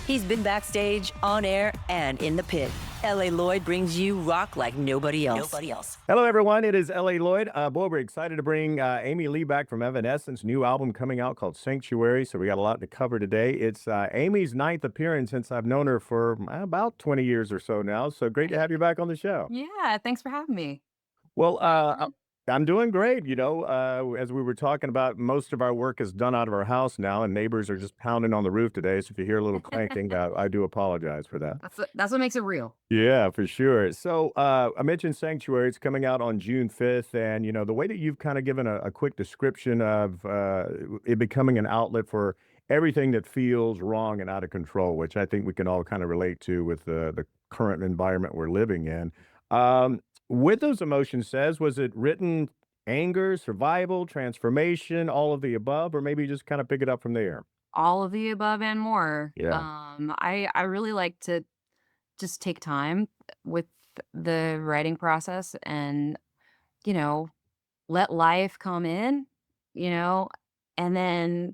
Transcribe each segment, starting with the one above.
He's been backstage, on air, and in the pit. L.A. Lloyd brings you rock like nobody else. Hello, everyone. It is L.A. Lloyd. Boy, we're excited to bring Amy Lee back from Evanescence. New album coming out called Sanctuary. So we got a lot to cover today. It's Amy's ninth appearance since I've known her for about 20 years or so now. So great to have you back on the show. Yeah, thanks for having me. Well, Mhm. I'm doing great. As we were talking about, most of our work is done out of our house now, and neighbors are just pounding on the roof today. So if you hear a little clanking, I do apologize for that. That's what makes it real. Yeah, for sure. So I mentioned Sanctuary. It's coming out on June 5th. And, the way that you've kind of given a quick description of it becoming an outlet for everything that feels wrong and out of control, which I think we can all kind of relate to with the current environment we're living in. Um, with those emotions says, was it written anger, survival, transformation, all of the above, or maybe just kind of pick it up from there? All of the above and more. Yeah. I really like to just take time with the writing process and, you know, let life come in, you know, and then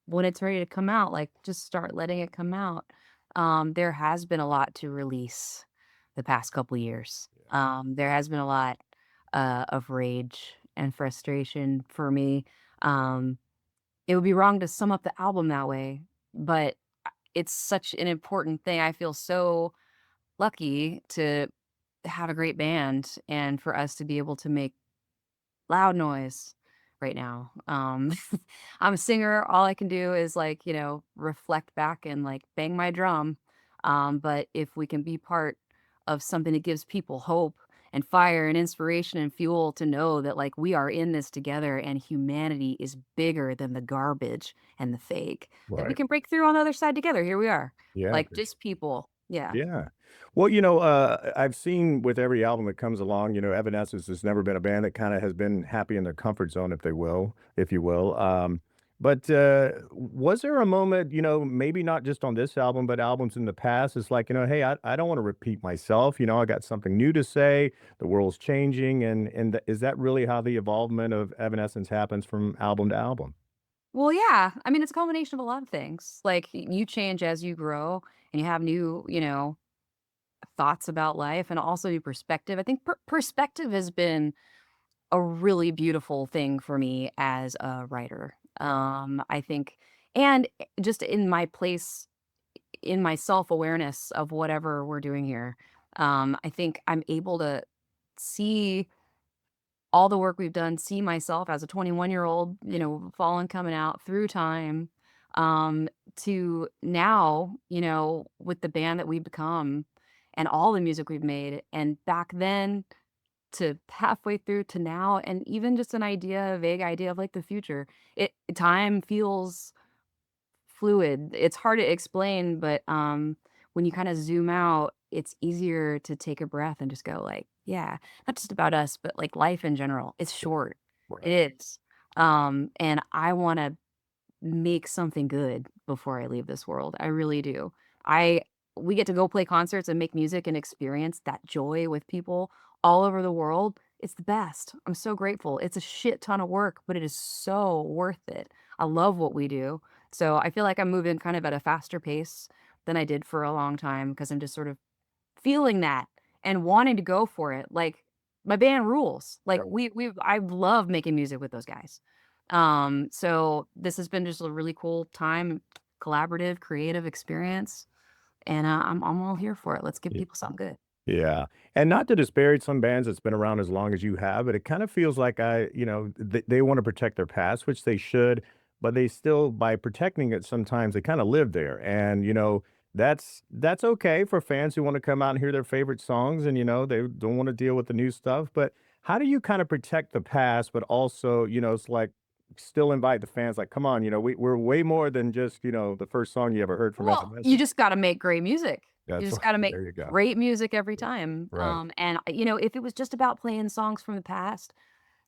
when it's ready to come out, like just start letting it come out. There has been a lot to release the past couple years. There has been a lot of rage and frustration for me. Um, It would be wrong to sum up the album that way, but it's such an important thing. I feel so lucky to have a great band and for us to be able to make loud noise right now. I'm a singer. All I can do is like, reflect back and like bang my drum. But if we can be part of something that gives people hope and fire and inspiration and fuel to know that like we are in this together and humanity is bigger than the garbage and the fake, that we Right. can break through on the other side together. Here we are. Yeah. Like just people. Yeah. Yeah. Well, I've seen with every album that comes along, Evanescence has never been a band that kind of has been happy in their comfort zone, if you will. But was there a moment, maybe not just on this album, but albums in the past, it's like, hey, I don't want to repeat myself. I got something new to say. The world's changing. And is that really how the evolvement of Evanescence happens from album to album? Well, yeah. I mean, it's a combination of a lot of things. Like you change as you grow and you have new, thoughts about life and also your perspective. I think perspective has been a really beautiful thing for me as a writer. I think, and just in my place, in my self awareness of whatever we're doing here, I think I'm able to see all the work we've done, see myself as a 21-year-old, falling coming out through time, to now, with the band that we've become and all the music we've made, and back then to halfway through to now, and even just an idea, a vague idea of like the future. Time feels fluid. It's hard to explain, but when you kind of zoom out, it's easier to take a breath and just go like, yeah, not just about us, but like life in general. It's short. Right. It is. And I want to make something good before I leave this world. I really do. I We get to go play concerts and make music and experience that joy with people all over the world. It's the best. I'm so grateful. It's a shit ton of work, but it is so worth it. I love what we do. So I feel like I'm moving kind of at a faster pace than I did for a long time because I'm just sort of feeling that and wanting to go for it. Like my band rules. Like I love making music with those guys. So this has been just a really cool time, collaborative, creative experience, and I'm all here for it. Let's give Yeah. people something good. Yeah, and not to disparage some bands that's been around as long as you have, but it kind of feels like they want to protect their past, which they should, but they still, by protecting it, sometimes they kind of live there, and that's okay for fans who want to come out and hear their favorite songs, and they don't want to deal with the new stuff. But how do you kind of protect the past, but also, it's like still invite the fans, like, come on, we're way more than just the first song you ever heard from Well, you Evanescence. just got to make great music. You That's just got to make there you go. great music every time. Right. And if it was just about playing songs from the past,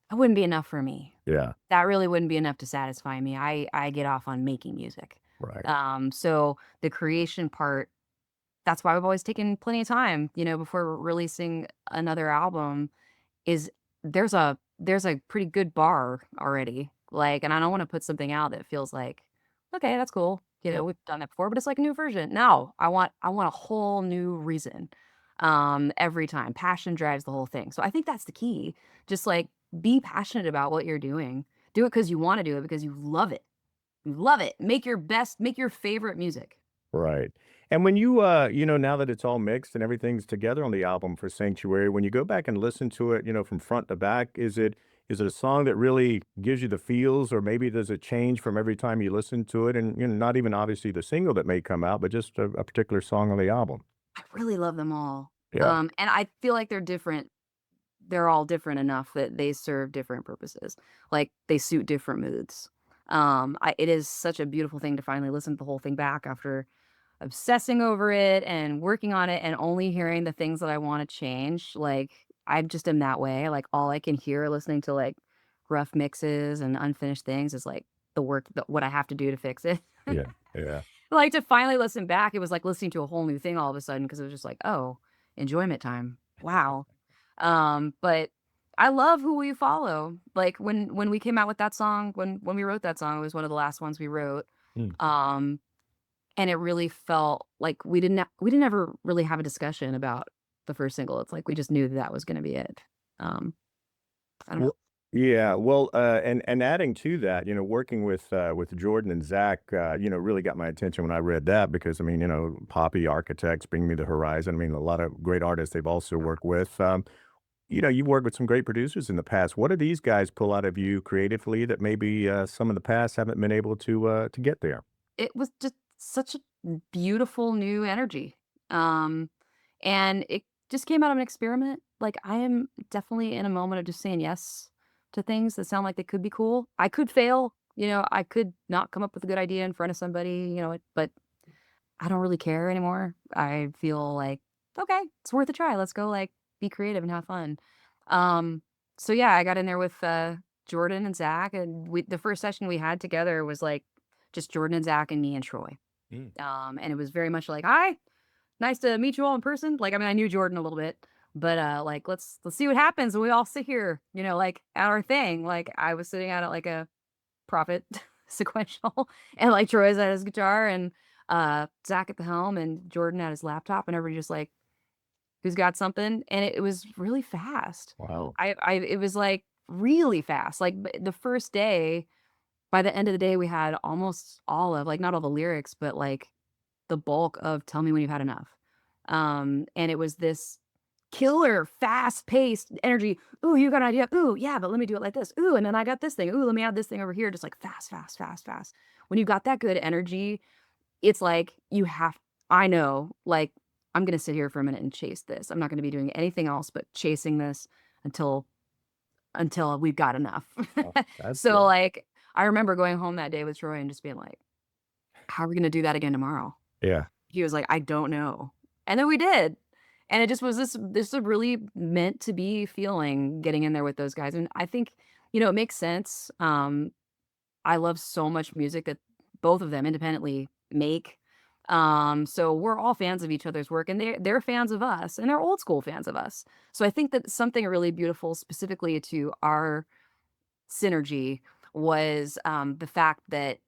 that wouldn't be enough for me. Yeah. That really wouldn't be enough to satisfy me. I get off on making music. Right. So the creation part, that's why we've always taken plenty of time, before releasing another album, is there's a pretty good bar already. Like, and I don't want to put something out that feels like, okay, that's cool. You Yeah. know, we've done that before, but it's like a new version. No, I want a whole new reason, every time. Passion drives the whole thing. So I think that's the key. Just, like, be passionate about what you're doing. Do it because you wanna do it, because you love it. You love it. Make your favorite music. Right. And when you, now that it's all mixed and everything's together on the album for Sanctuary, when you go back and listen to it, from front to back, is it a song that really gives you the feels, or maybe does it change from every time you listen to it? And, not even obviously the single that may come out, but just a particular song on the album. I really love them all. Yeah. And I feel like they're all different enough that they serve different purposes. Like, they suit different moods. It is such a beautiful thing to finally listen to the whole thing back after obsessing over it and working on it and only hearing the things that I wanna change. Like, I just am that way. Like, all I can hear listening to, like, rough mixes and unfinished things is, like, what I have to do to fix it. Yeah. Yeah. Like, to finally listen back, it was like listening to a whole new thing all of a sudden because it was just like, "Oh, enjoyment time. Wow." But I love Who Will You Follow. Like, when we came out with that song, when we wrote that song, it was one of the last ones we wrote. Mm. Um, and it really felt like we didn't ever really have a discussion about the first single. It's like we just knew that that was gonna be it. Um, I don't know. Well, yeah, well, and adding to that, working with Jordan and Zach, really got my attention when I read that because I mean, Poppy Architects, Bring Me the Horizon. I mean, a lot of great artists they've also worked with. You've worked with some great producers in the past. What do these guys pull out of you creatively that maybe some of the past haven't been able to get there? It was just such a beautiful new energy. Um, and it just came out of an experiment. Like, I am definitely in a moment of just saying yes to things that sound like they could be cool. I could fail, I could not come up with a good idea in front of somebody, but I don't really care anymore. I feel like, okay, it's worth a try. Let's go, like, be creative and have fun. Um, so yeah, I got in there with Jordan and Zach, and the first session we had together was like just Jordan and Zach and me and Troy. Mm. And it was very much like, hi, nice to meet you all in person. Like, I mean, I knew Jordan a little bit, but like, let's see what happens when we all sit here, like, at our thing. Like, I was sitting at it like a prophet sequential, and like Troy's at his guitar and Zach at the helm and Jordan at his laptop, and everybody just like, who's got something? And it was really fast. Wow. It was like really fast. Like, the first day, by the end of the day, we had almost all of, like, not all the lyrics, but like the bulk of Tell Me When You've Had Enough. And it was this killer, fast-paced energy. "Ooh, you got an idea? Ooh, yeah, but let me do it like this. Ooh, and then I got this thing. Ooh, let me add this thing over here." Just like fast, fast, fast, fast. When you got that good energy, it's like I know, like, I'm gonna sit here for a minute and chase this. I'm not gonna be doing anything else but chasing this until we've got enough. Oh, that's So, good. like, I remember going home that day with Troy and just being like, "How are we gonna do that again tomorrow?" Yeah. He was like, "I don't know." And then we did. And it just was this a really meant to be feeling getting in there with those guys. And I think, it makes sense. I love so much music that both of them independently make. So we're all fans of each other's work, and they're fans of us, and they're old school fans of us. So I think that something really beautiful specifically to our synergy was the fact that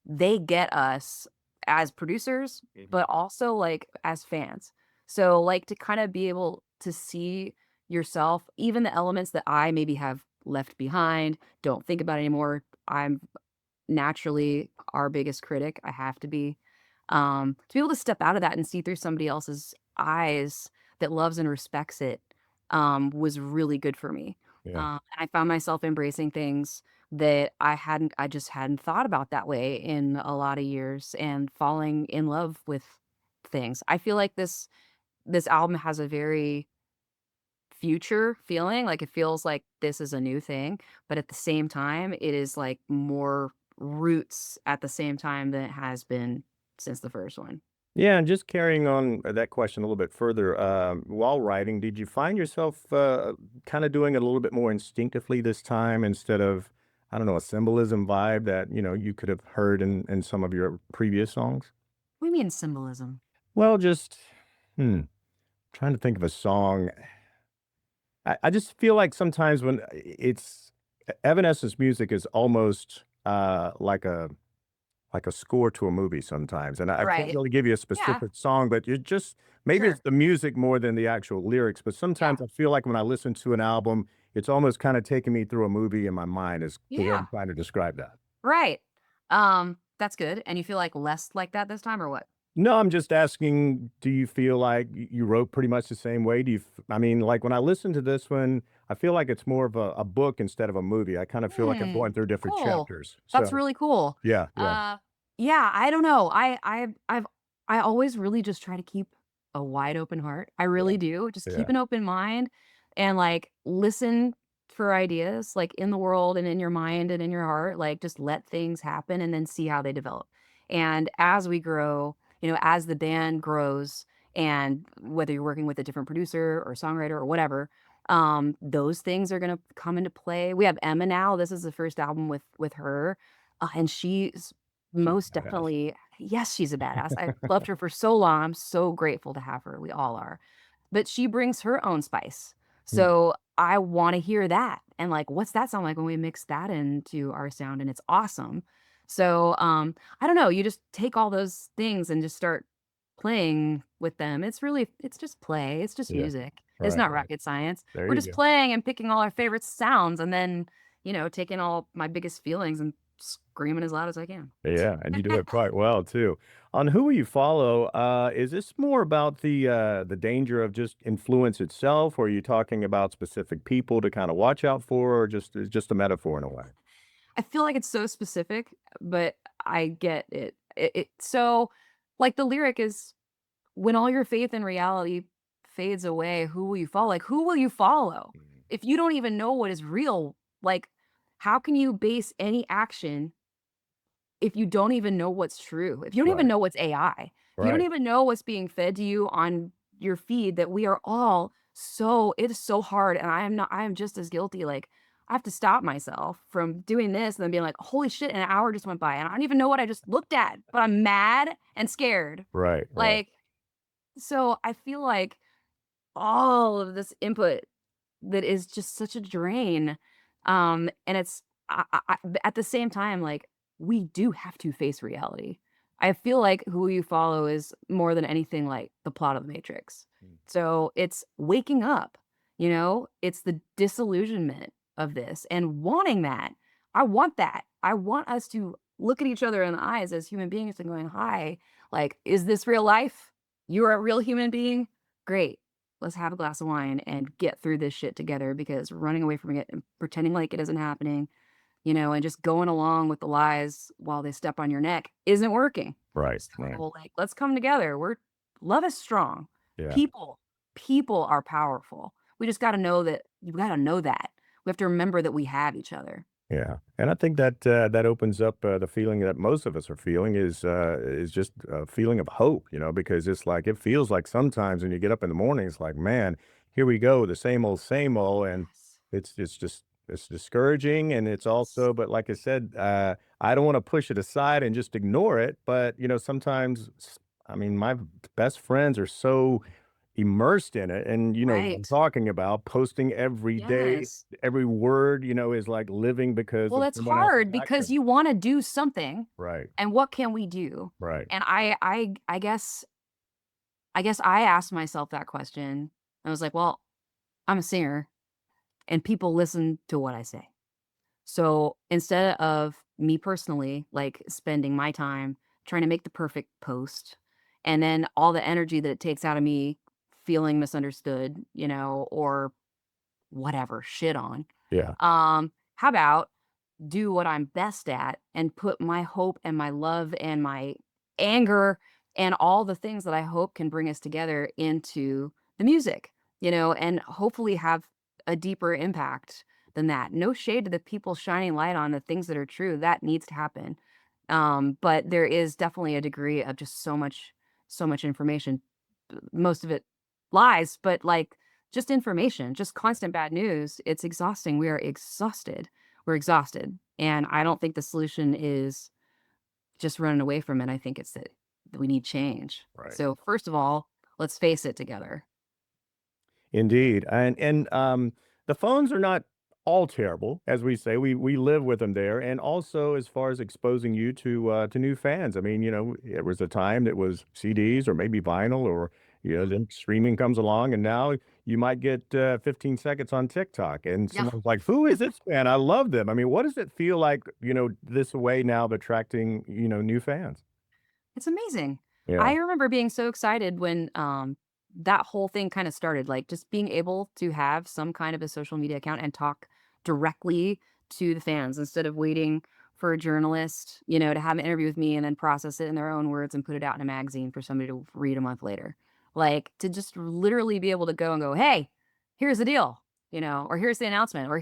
they get us as producers, Mhm. but also, like, as fans. So, like, to kinda be able to see yourself, even the elements that I maybe have left behind, don't think about anymore. I'm naturally our biggest critic, I have to be. To be able to step out of that and see through somebody else's eyes that loves and respects it, was really good for me. Yeah. I found myself embracing things that I just hadn't thought about that way in a lot of years and falling in love with things. I feel like this album has a very future feeling, like, it feels like this is a new thing, but at the same time, it is, like, more roots at the same time than it has been since the first one. Yeah, and just carrying on that question a little bit further, while writing, did you find yourself kind of doing it a little bit more instinctively this time instead of, I don't know, a symbolism vibe that you could have heard in some of your previous songs? What do you mean symbolism? Well, just trying to think of a song. I just feel like sometimes when it's Evanescence music is almost like like a score to a movie sometimes, and I can't Right. really give you a Yeah, specific song, but you just maybe it's sure. the music more than the actual lyrics, but Yeah. sometimes I feel like when I listen to an album, it's almost kinda taking me through a movie in my mind is the way I'm Yeah. trying to describe that. Right. That's good. And you feel like less like that this time or what? No, I'm just asking, do you feel like you wrote pretty much the same way? Do you I mean, like, when I listen to this one, I feel like it's more of a book instead of a movie. I kind of feel like I'm Hmm. going through different Cool. chapters. That's So, really cool. yeah, yeah, Uh, yeah, I don't know. I always really just try to keep a wide open heart. I yeah, really do. Just keep yeah, an open mind and like listen for ideas like in the world and in your mind and in your heart. Like just let things happen and then see how they develop. And as we grow, as the band grows, and whether you're working with a different producer or songwriter or whatever, those things are gonna come into play. We have Emma now. This is the first album with her, and she's she's most badass. definitely, yes, she's a badass. I've loved her for so long. I'm so grateful to have her. We all are. But she brings her own spice. Mm, So I wanna hear that, and, like, what's that sound like when we mix that into our sound, and it's awesome. So, I don't know, you just take all those things and just start playing with them. It's just play, it's just yeah, music. It's right, not right. rocket science. There We're you just go. playing and picking all our favorite sounds and then, taking all my biggest feelings and screaming as loud as I can. Yeah, and you do it quite well too. On Who Will You Follow, is this more about the danger of just influence itself, or are you talking about specific people to kind of watch out for, or just it's just a metaphor in a way? I feel like it's so specific, but I get it. So, like, the lyric is, "When all your faith in reality fades away, who will you follow?" Like, who will you follow? Mm, If you don't even know what is real, like, how can you base any action if you don't even know what's true? If you don't even right, know what's AI, if you don't right, even know what's being fed to you on your feed, that we are all so, it is so hard, and I am just as guilty, like, I have to stop myself from doing this and then being like, "Holy shit, an hour just went by, and I don't even know what I just looked at, but I'm mad and scared." right, right. Like, so I feel like all of this input that is just such a drain. And it's but at the same time, like, we do have to face reality. I feel like Who You Follow is more than anything like the plot of the Matrix. Mm, So it's waking up, it's the disillusionment of this and wanting that. I want that. I want us to look at each other in the eyes as human beings and going, "Hi, like, is this real life? You're a real human being? Great. Let's have a glass of wine and get through this shit together, because running away from it and pretending like it isn't happening, and just going along with the lies while they step on your neck isn't working. right, right. So, like, let's come together. Love is strong. Yeah. People, people are powerful. We just got to know that. You got to know that. We have to remember that we have each other. Yeah, and I think that that opens up the feeling that most of us are feeling is just a feeling of hope, because it's like it feels like sometimes when you get up in the morning, it's like, man, here we go, the same old, and Yes. it's just it's discouraging, and it's Yes. also, but like I said, I don't want to push it aside and just ignore it, but sometimes, I mean, my best friends are so immersed in it, and what I'm Right. talking about, posting every day, Yes. every word, is like living because Well, of it's someone else's hard because action. you want to do something, Right, and what can we do? right, And I guess I asked myself that question. I was like, "Well, I'm a singer and people listen to what I say." So, instead of me personally, like, spending my time trying to make the perfect post, and then all the energy that it takes out of me feeling misunderstood, or whatever, shit on, yeah, how about do what I'm best at and put my hope and my love and my anger and all the things that I hope can bring us together into the music, and hopefully have a deeper impact than that. No shade to the people shining light on the things that are true. That needs to happen. But there is definitely a degree of just so much information. Most of it lies, but like, just information, just constant bad news. It's exhausting. We are exhausted. We're exhausted. And I don't think the solution is just running away from it. I think it's that we need change. right. So, first of all, let's face it together. Indeed, and the phones are not all terrible, as we say. We live with them there, and also as far as exposing you to new fans. I mean, it was a time that was CDs or maybe vinyl, or then streaming comes along, and now you might get 15 seconds on TikTok, and Yeah. someone's like, "Who is this band? I love them." I mean, what does it feel like, this way now of attracting new fans? It's amazing. Yeah, I remember being so excited when, that whole thing kinda started, like, just being able to have some kind of a social media account and talk directly to the fans instead of waiting for a journalist, to have an interview with me and then process it in their own words and put it out in a magazine for somebody to read a month later. Like, to just literally be able to go and go, "Hey, here's the deal," or "Here's the announcement," or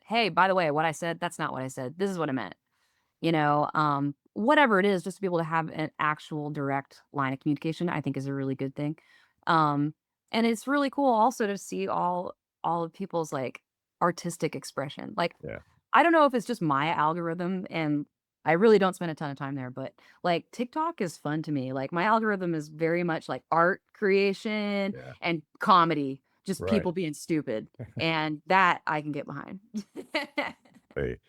"Hey, by the way, what I said, that's not what I said. This is what I meant." Whatever it is, just to be able to have an actual direct line of communication, I think is a really good thing. Um, and it's really cool also to see all of people's like artistic expression. Like, yeah, I don't know if it's just my algorithm and I really don't spend a ton of time there, but like TikTok is fun to me. Like my algorithm is very much like art creation yeah. and comedy, just Right. people being stupid. And that I can get behind. Right.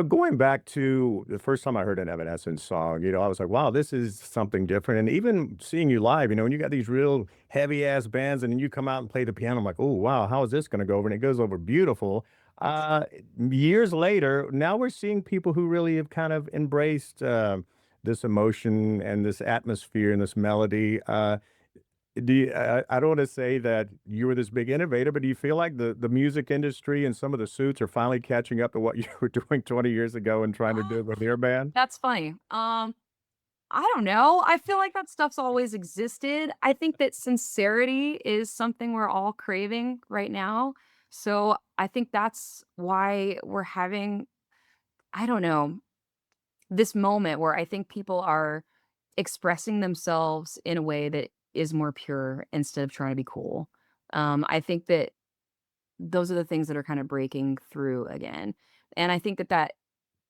Going back to the first time I heard an Evanescence song, I was like, wow, this is something different. And even seeing you live, when you got these real heavy ass bands and then you come out and play the piano, I'm like, oh, wow, how is this going to go over? And it goes over beautiful. Uh, Years later, now we're seeing people who really have kind of embraced this emotion and this atmosphere and this melody. I don't wanna say that you were this big innovator, but do you feel like the music industry and some of the suits are finally catching up to what you were doing 20 years ago and trying to do with your band? That's funny. I don't know. I feel like that stuff's always existed. I think that sincerity is something we're all craving right now. So I think that's why we're having, I don't know, this moment where I think people are expressing themselves in a way that is more pure instead of trying to be cool. I think that those are the things that are kind of breaking through again. And I think that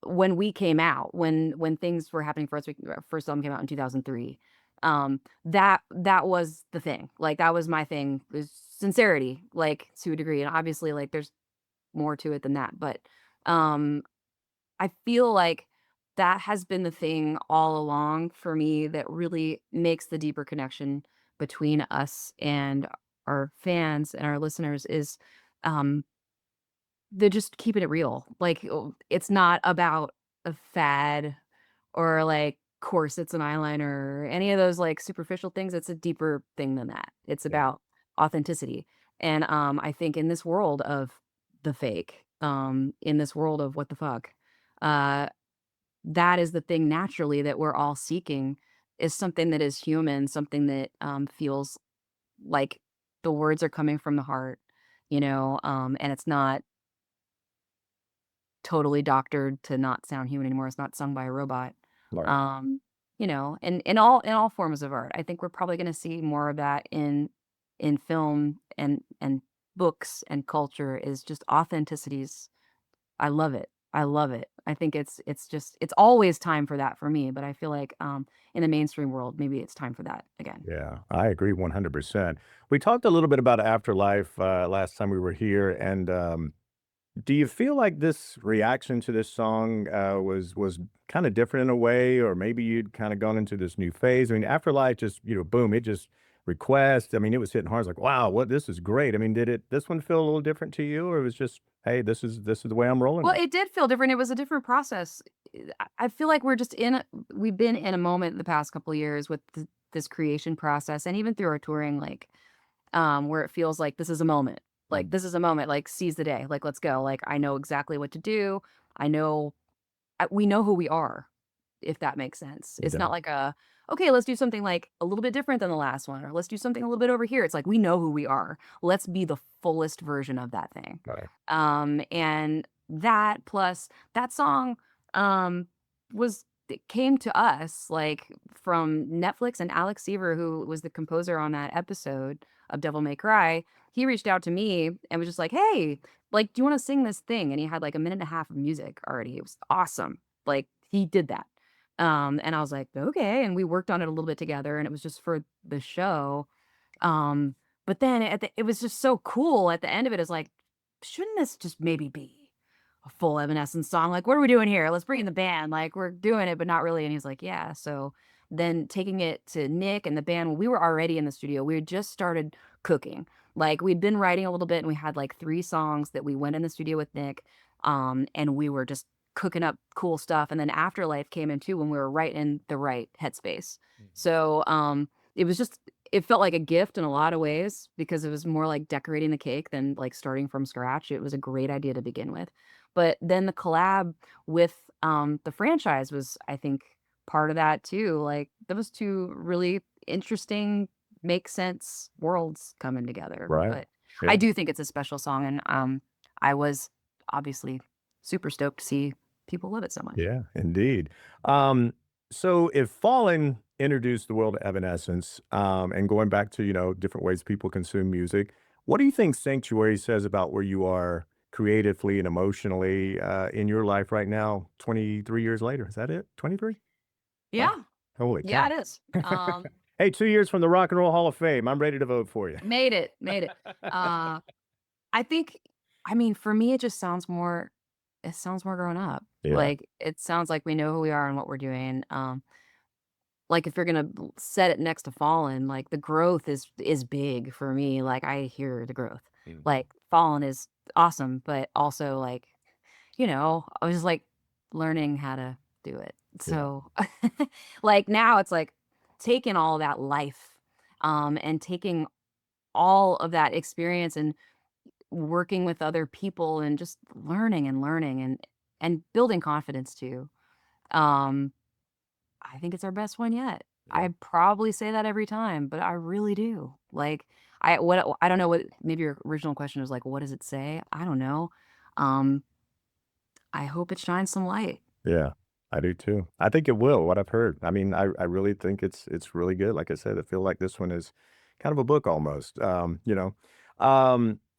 when we came out, when things were happening for us, our first album came out in 2003, that was the thing. Like, that was my thing, was sincerity, like, to a degree, and obviously, like, there's more to it than that, but, um, I feel like that has been the thing all along for me that really makes the deeper connection between us and our fans and our listeners is, um they're just keeping it real. Like, it's not about a fad or, like, corsets and eyeliner or any of those, like, superficial things. It's a deeper thing than that. It's Yeah, about authenticity. And, I think in this world of the fake, in this world of what the fuck, uh, that is the thing naturally that we're all seeking is something that is human, something that, feels like the words are coming from the heart, and it's not totally doctored to not sound human anymore. It's not sung by a robot. right. Um, and in all forms of art. I think we're probably gonna see more of that in film and books and culture is just authenticities. I love it. I love it. I think it's always time for that for me, but I feel like in the mainstream world, maybe it's time for that again. Yeah, I agree 100%. We talked a little bit about Afterlife last time we were here, and do you feel like this reaction to this song, was kinda different in a way, or maybe you'd kinda gone into this new phase? I mean, Afterlife just, boom, it just request, I mean, it was hitting hard, it's like, "Wow, what this is great." I mean, did this one feel a little different to you, or it was just, "Hey, this is the way I'm rolling Well, now?" it did feel different. It was a different process. I feel like we've been in a moment the past couple of years with this creation process and even through our touring, like, where it feels like this is a moment. Like, Mm, this is a moment, like, seize the day. Like, let's go. Like, I know exactly what to do. I know we know who we are, if that makes sense. it It's not does. like okay, let's do something like a little bit different than the last one, or let's do something a little bit over here. It's like we know who we are. Let's be the fullest version of that thing. Right. And that plus that song um was it came to us like from Netflix, and Alex Seaver, who was the composer on that episode of Devil May Cry, he reached out to me and was just like, "Hey, like, do you want to sing this thing?" And he had like a minute and a half of music already. It was awesome. Like, he did that. And I was like, "Okay." And we worked on it a little bit together, and it was just for the show. Um, but then it was just so cool at the end of it is like, shouldn't this just maybe be a full Evanescence song? Like, what are we doing here? Let's bring in the band. Like, we're doing it, but not really. And he's like, yeah. So then taking it to Nick and the band, when we were already in the studio, we had just started cooking. Like, we'd been writing a little bit and we had like 3 songs that we went in the studio with Nick. And we were just cooking up cool stuff. And then Afterlife came in too when we were right in the right headspace. So it was just it felt like a gift in a lot of ways because it was more like decorating the cake than like starting from scratch. It was a great idea to begin with. But then the collab with the franchise was, I think, part of that too. Like those two really interesting, make sense worlds coming together. Right. But I Yeah. do think it's a special song, and I was obviously super stoked to see people love it so much. Yeah, indeed. Um, so if Fallen introduced the world to Evanescence, and going back to, different ways people consume music, what do you think Sanctuary says about where you are creatively and emotionally, in your life right now, 23 years later? Is that it? 23? Wow. Yeah, Holy yeah, cow. it is. Hey, 2 years from the Rock and Roll Hall of Fame. I'm ready to vote for you. Made it, made it. Uh, I think, I mean, for me, it sounds more grown up. Yeah, Like, it sounds like we know who we are and what we're doing. Like, if you're gonna set it next to Fallen, like, the growth is big for me. Like, I hear the growth. Mhm. Like, Fallen is awesome, but also, like, I was, like, learning how to do it. Yeah, So, like, now it's, like, taking all that life, and taking all of that experience and working with other people and just learning and learning and building confidence too. Um, I think it's our best one yet. yeah. I probably say that every time, but I really do. Like I don't know what maybe your original question was like, what does it say? I don't know. Um, I hope it shines some light. Yeah, I do too. I think it will, what I've heard. I mean, I really think it's really good. Like I said, I feel like this one is kind of a book almost,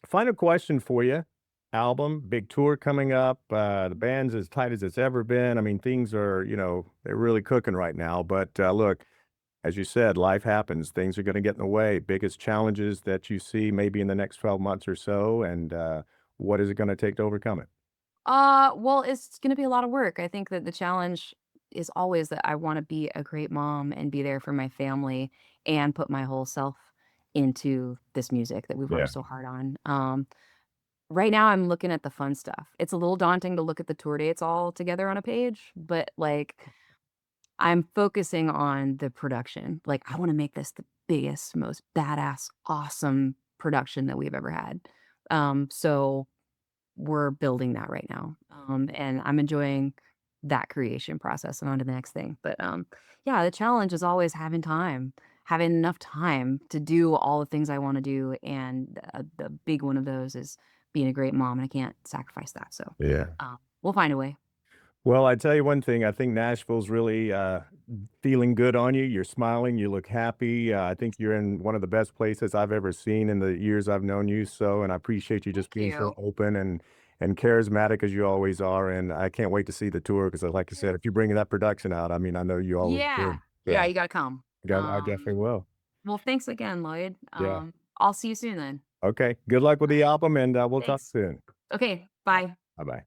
Final question for you. Album, big tour coming up, the band's as tight as it's ever been. I mean, things are, they're really cooking right now, but, look, as you said, life happens. Things are gonna get in the way. Biggest challenges that you see maybe in the next 12 months or so, and, what is it gonna take to overcome it? Well, it's gonna be a lot of work. I think that the challenge is always that I wanna be a great mom and be there for my family and put my whole self into this music that we've Yeah, worked so hard on. Right now I'm looking at the fun stuff. It's a little daunting to look at the tour dates all together on a page, but like I'm focusing on the production. Like I wanna make this the biggest, most badass, awesome production that we've ever had. So we're building that right now. And I'm enjoying that creation process and on to the next thing. But yeah, the challenge is always having enough time to do all the things I want to do. And the big one of those is being a great mom, and I can't sacrifice that. So yeah. we'll find a way. Well, I tell you one thing, I think Nashville's really, feeling good on you. You're smiling, you look happy. I think you're in one of the best places I've ever seen in the years I've known you, so and I appreciate you just Thank being so you. open and charismatic as you always are, and I can't wait to see the tour because, like I said, if you're bringing that production out, I mean, I know you always Yeah. do. Yeah, So, you gotta come. I definitely will. Well, thanks again, Lloyd. Yeah. I'll see you soon then. Okay. Good luck with All the right. album, and, we'll talk Thanks. soon. Okay. Alright. Bye. Bye-bye.